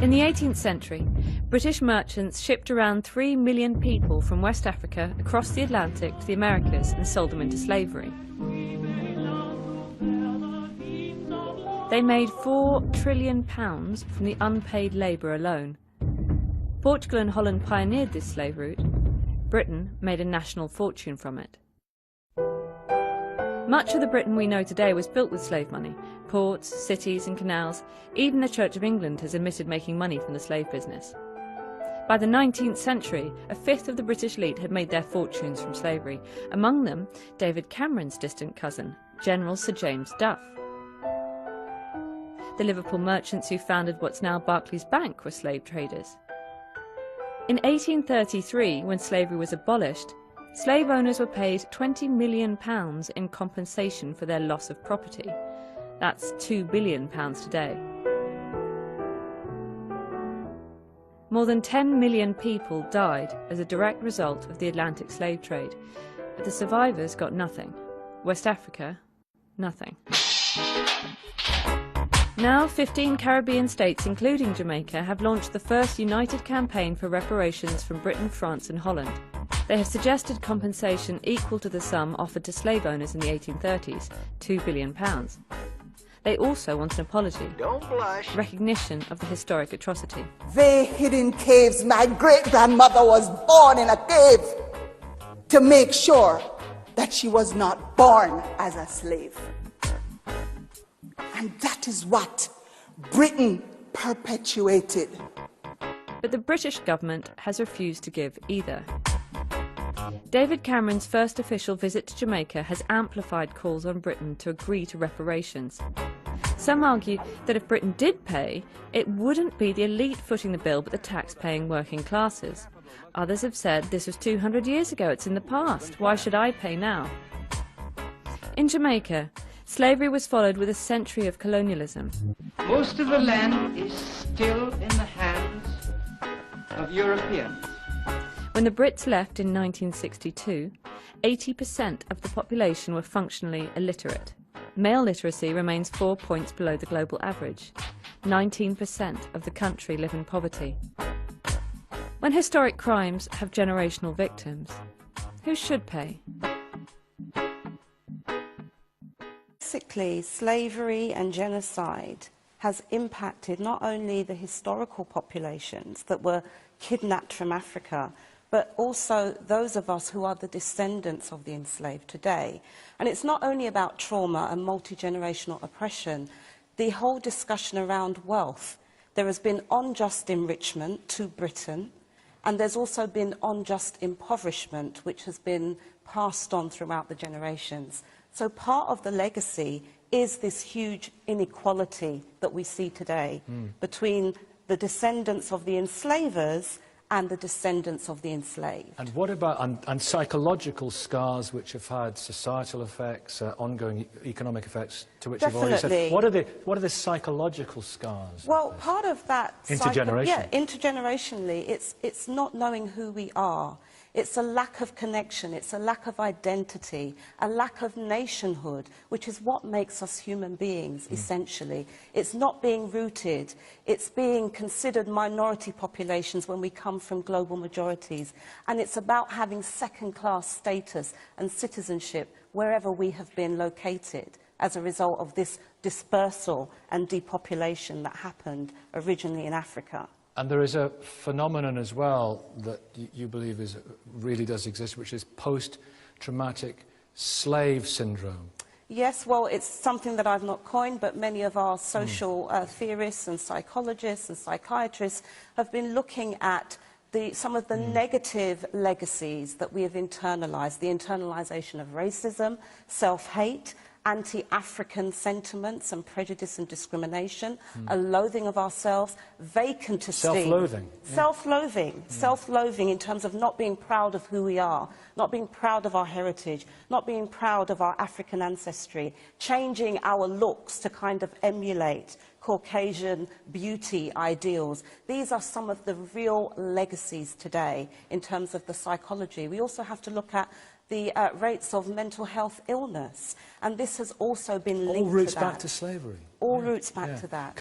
In the 18th century, British merchants shipped around 3 million people from West Africa across the Atlantic to the Americas and sold them into slavery. They made £4 trillion from the unpaid labour alone. Portugal and Holland pioneered this slave route. Britain made a national fortune from it. Much of the Britain we know today was built with slave money. Ports, cities and canals. Even the Church of England has admitted making money from the slave business. By the 19th century, a fifth of the British elite had made their fortunes from slavery. Among them, David Cameron's distant cousin, General Sir James Duff. The Liverpool merchants who founded what's now Barclays Bank were slave traders. In 1833, when slavery was abolished, slave owners were paid £20 million in compensation for their loss of property. That's £2 billion today. More than 10 million people died as a direct result of the Atlantic slave trade, but the survivors got nothing. West Africa, nothing. Now 15 Caribbean states, including Jamaica, have launched the first united campaign for reparations from Britain, France and Holland. They have suggested compensation equal to the sum offered to slave owners in the 1830s, £2 billion. They also want an apology, don't blush, recognition of the historic atrocity. They hid in caves. My great-grandmother was born in a cave to make sure that she was not born as a slave. And that is what Britain perpetuated. But the British government has refused to give either. David Cameron's first official visit to Jamaica has amplified calls on Britain to agree to reparations. Some argue that if Britain did pay, it wouldn't be the elite footing the bill but the tax-paying working classes. Others have said this was 200 years ago, it's in the past, why should I pay now? In Jamaica, slavery was followed with a century of colonialism. Most of the land is still in the hands of Europeans. When the Brits left in 1962, 80% of the population were functionally illiterate. Male literacy remains 4 points below the global average. 19% of the country live in poverty. When historic crimes have generational victims, who should pay? Basically, slavery and genocide has impacted not only the historical populations that were kidnapped from Africa, but also those of us who are the descendants of the enslaved today. And it's not only about trauma and multi-generational oppression. The whole discussion around wealth, there has been unjust enrichment to Britain, and there's also been unjust impoverishment, which has been passed on throughout the generations. So part of the legacy is this huge inequality that we see today between the descendants of the enslavers and the descendants of the enslaved. And what about and psychological scars which have had societal effects, ongoing economic effects, to which you've already said? What are the psychological scars? Well, part of that... Intergenerationally? It's not knowing who we are. It's a lack of connection, it's a lack of identity, a lack of nationhood, which is what makes us human beings, essentially. It's not being rooted, it's being considered minority populations when we come from global majorities. And it's about having second-class status and citizenship wherever we have been located as a result of this dispersal and depopulation that happened originally in Africa. And there is a phenomenon as well that you believe really does exist, which is post-traumatic slave syndrome. Yes, well, it's something that I've not coined, but many of our social theorists and psychologists and psychiatrists have been looking at some of the negative legacies that we have internalized, the internalization of racism, self-hate, anti-African sentiments and prejudice and discrimination, a loathing of ourselves, vacant esteem. Self-loathing. Self-loathing. Self-loathing in terms of not being proud of who we are, not being proud of our heritage, not being proud of our African ancestry, changing our looks to kind of emulate Caucasian beauty ideals. These are some of the real legacies today in terms of the psychology. We also have to look at the rates of mental health illness, and this has also been linked to that. All roots back to slavery. All roots back to that.